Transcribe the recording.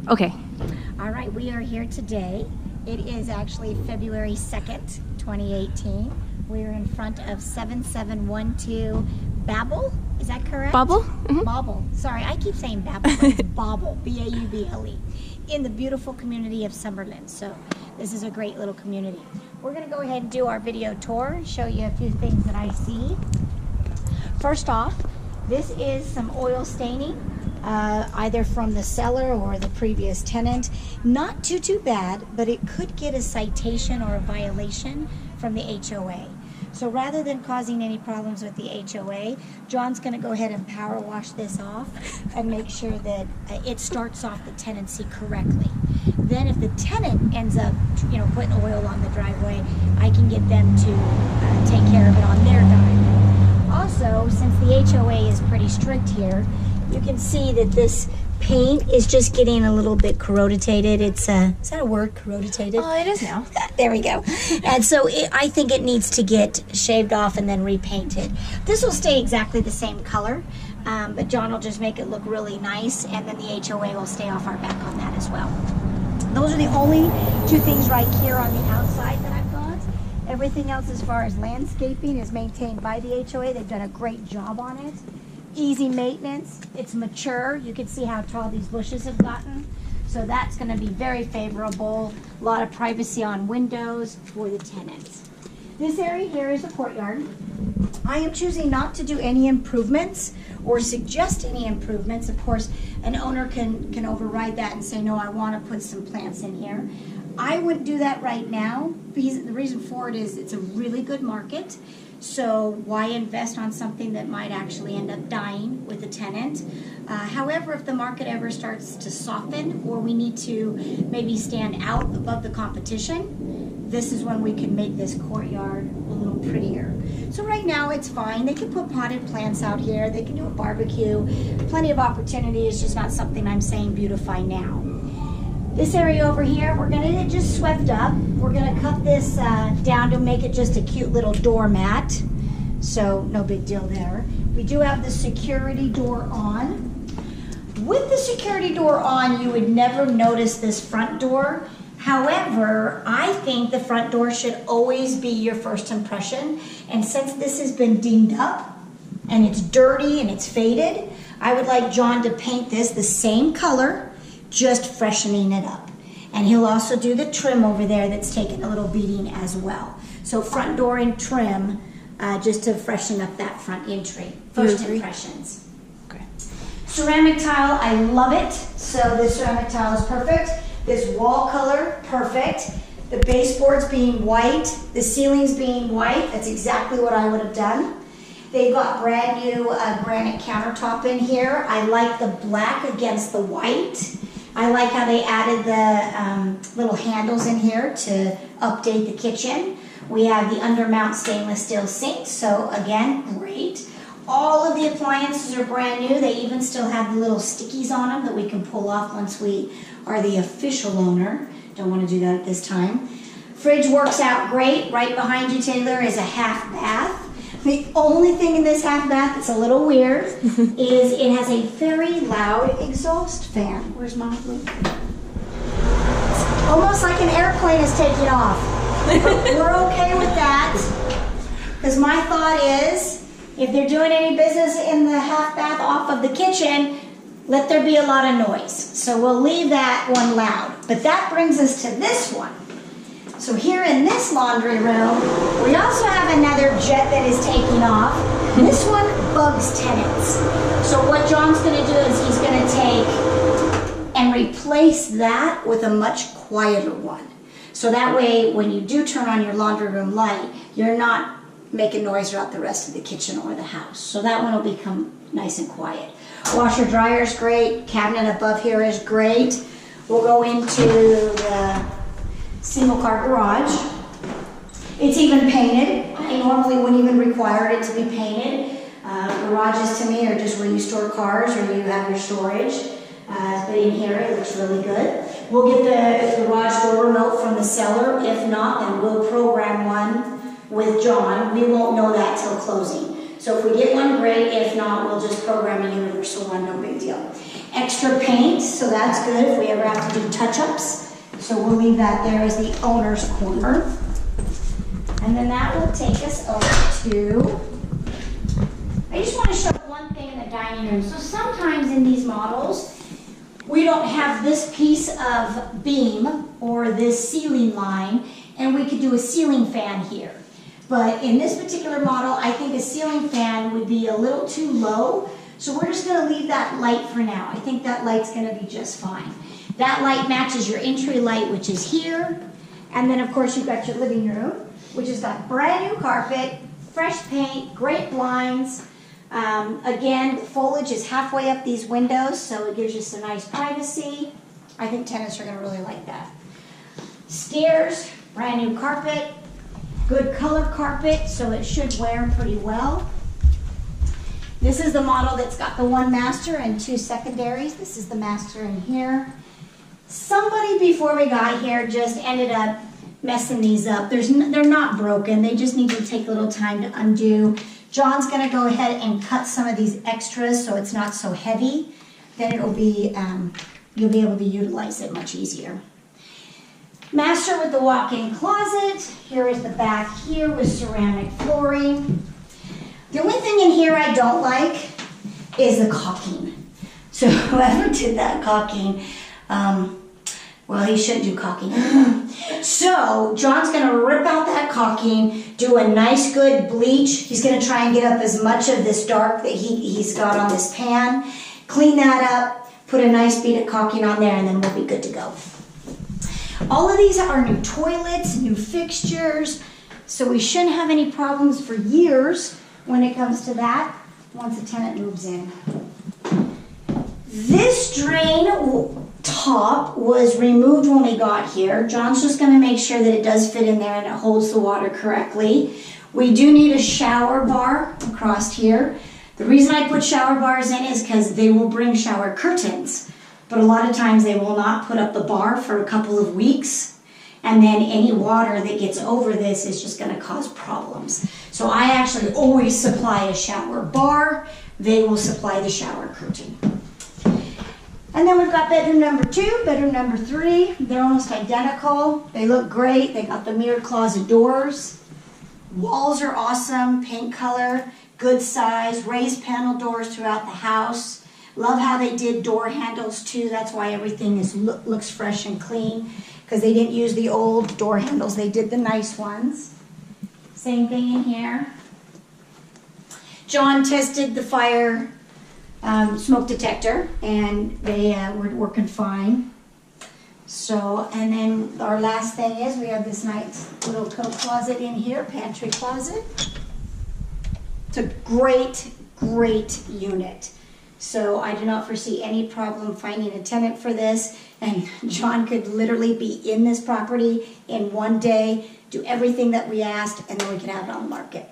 Okay. All right, we are here today. It is actually February 2nd, 2018. We're in front of 7712 Bauble. Is that correct? Bauble? Mm-hmm. Bauble. Sorry, I keep saying Bauble, but it's Bauble, B-A-U-B-L-E, in the beautiful community of Summerlin. So this is a great little community. We're going to go ahead and do our video tour, show you a few things that I see. First off, this is some oil staining, either from the seller or the previous tenant. Not too bad, but it could get a citation or a violation from the HOA. So rather than causing any problems with the HOA, John's going to go ahead and power wash this off and make sure that it starts off the tenancy correctly. Then if the tenant ends up, putting oil on the driveway, I can get them to take care of it on their dime. Also, since the HOA is pretty strict here, you can see that this paint is just getting a little bit corroditated. It's is that a word, corroditated? Oh, it is now. There we go. And so I think it needs to get shaved off and then repainted. This will stay exactly the same color, but John will just make it look really nice, and then the HOA will stay off our back on that as well. Those are the only two things right here on the outside that I've got. Everything else as far as landscaping is maintained by the HOA. They've done a great job on it. Easy maintenance, it's mature. You can see how tall these bushes have gotten. So that's going to be very favorable. A lot of privacy on windows for the tenants. This area here is the courtyard. I am choosing not to do any improvements or suggest any improvements. Of course, an owner can override that and say, no, I want to put some plants in here. I wouldn't do that right now because the reason for it is it's a really good market. So why invest on something that might actually end up dying with the tenant? However, if the market ever starts to soften or we need to maybe stand out above the competition, this is when we can make this courtyard a little prettier. So right now it's fine. They can put potted plants out here. They can do a barbecue. Plenty of opportunity. It's just not something I'm saying beautify now. This area over here, we're going to get it just swept up. We're going to cut this down to make it just a cute little doormat. So no big deal there. We do have the security door on. With the security door on, you would never notice this front door. However, I think the front door should always be your first impression. And since this has been dinged up and it's dirty and it's faded, I would like John to paint this the same color, just freshening it up. And he'll also do the trim over there that's taken a little beating as well. So front door and trim, just to freshen up that front entry. First impressions. Okay. Ceramic tile, I love it. So the ceramic tile is perfect. This wall color, perfect. The baseboards being white, the ceilings being white, that's exactly what I would have done. They've got brand new granite countertop in here. I like the black against the white. I like how they added the little handles in here to update the kitchen. We have the undermount stainless steel sink, so again, great. All of the appliances are brand new. They even still have the little stickies on them that we can pull off once we are the official owner. Don't want to do that at this time. Fridge works out great. Right behind you, Taylor, is a half bath. The only thing in this half bath that's a little weird is it has a very loud exhaust fan. Where's my loop? Almost like an airplane is taking off. But we're okay with that. Because my thought is, if they're doing any business in the half bath off of the kitchen, let there be a lot of noise. So we'll leave that one loud. But that brings us to this one. So here in this laundry room, we also have another jet that is taking off. This one bugs tenants. So what John's going to do is he's going to take and replace that with a much quieter one. So that way, when you do turn on your laundry room light, you're not making noise throughout the rest of the kitchen or the house. So that one will become nice and quiet. Washer dryer is great. Cabinet above here is great. We'll go into the single car garage. It's even painted. I normally wouldn't even require it to be painted. Garages to me are just where you store cars or you have your storage. But in here it looks really good. We'll get the garage door remote from the seller. If not, then we'll program one with John. We won't know that till closing. So if we get one, great. If not, we'll just program a universal one, no big deal. Extra paint, so that's good if we ever have to do touch-ups. So we'll leave that there as the owner's corner. And then that will take us over to, I just want to show one thing in the dining room. So sometimes in these models, we don't have this piece of beam or this ceiling line, and we could do a ceiling fan here. But in this particular model, I think a ceiling fan would be a little too low, so we're just going to leave that light for now. I think that light's going to be just fine. That light matches your entry light, which is here, and then of course you've got your living room, which has got brand new carpet, fresh paint, great blinds. Again, foliage is halfway up these windows, so it gives you some nice privacy. I think tenants are going to really like that. Stairs, brand new carpet, good color carpet, so it should wear pretty well. This is the model that's got the one master and two secondaries. This is the master in here. Somebody before we got here just ended up messing these up. They're not broken. They just need to take a little time to undo. John's going to go ahead and cut some of these extras so it's not so heavy. Then it'll be, you'll be able to utilize it much easier. Master with the walk-in closet. Here is the back here with ceramic flooring. The only thing in here I don't like is the caulking. So whoever did that caulking, well, he shouldn't do caulking. So John's going to rip out that caulking, do a nice good bleach. He's going to try and get up as much of this dark that he's got on this pan. Clean that up, put a nice bead of caulking on there, and then we'll be good to go. All of these are new toilets, new fixtures, so we shouldn't have any problems for years when it comes to that once a tenant moves in. This drain top was removed when we got here. John's just going to make sure that it does fit in there and it holds the water correctly. We do need a shower bar across here. The reason I put shower bars in is because they will bring shower curtains, but a lot of times they will not put up the bar for a couple of weeks, and then any water that gets over this is just going to cause problems. So I actually always supply a shower bar. They will supply the shower curtain. And then we've got bedroom number 2, bedroom number 3. They're almost identical. They look great. They got the mirrored closet doors. Walls are awesome, paint color, good size, raised panel doors throughout the house. Love how they did door handles too. That's why everything looks fresh and clean, because they didn't use the old door handles. They did the nice ones. Same thing in here. John tested the fire smoke detector, and they were working fine. So, and then our last thing is we have this nice little coat closet in here, pantry closet. It's a great, great unit. So I do not foresee any problem finding a tenant for this, and John could literally be in this property in one day, do everything that we asked, and then we can have it on the market.